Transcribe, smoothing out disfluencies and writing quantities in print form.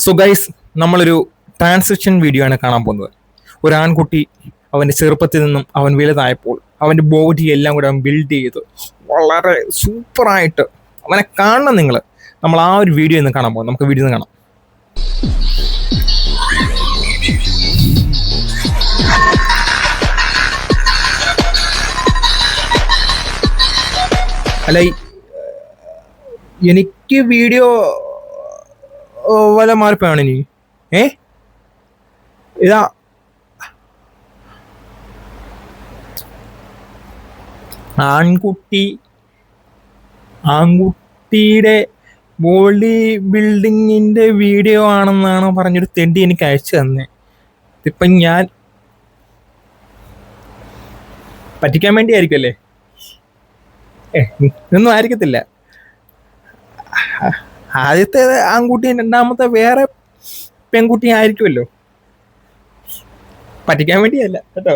So guys, നമ്മളൊരു transition video ആണ് കാണാൻ പോകുന്നത്. ഒരു ആൺകുട്ടി അവൻ്റെ ചെറുപ്പത്തിൽ നിന്നും അവൻ വലുതായപ്പോൾ അവൻ്റെ ബോഡി എല്ലാം കൂടെ അവൻ ബിൽഡ് ചെയ്ത് വളരെ സൂപ്പറായിട്ട് അവനെ കാണണം. നമ്മൾ ആ ഒരു വീഡിയോ ഒന്ന് കാണാൻ പോകും. നമുക്ക് വീഡിയോ ഒന്ന് കാണാം. അല്ല, എനിക്ക് വീഡിയോ വല്ല മാറിപ്പോയാണ് ഇനി. ഇതാ ആൺകുട്ടിയുടെ ബോഡി ബിൽഡിങ്ങിന്റെ വീഡിയോ ആണെന്നാണ് പറഞ്ഞൊരു തെണ്ടി എനിക്ക് അയച്ചു തന്നെ. ഇതിപ്പം ഞാൻ പറ്റിക്കാൻ വേണ്ടി ആയിരിക്കുമല്ലേ? ഇതൊന്നും ആയിരിക്കത്തില്ല. ആദ്യത്തെ ആൺകുട്ടി, രണ്ടാമത്തെ വേറെ പെൺകുട്ടി ആയിരിക്കുമല്ലോ. പറ്റിക്കാൻ വേണ്ടിയല്ല കേട്ടോ.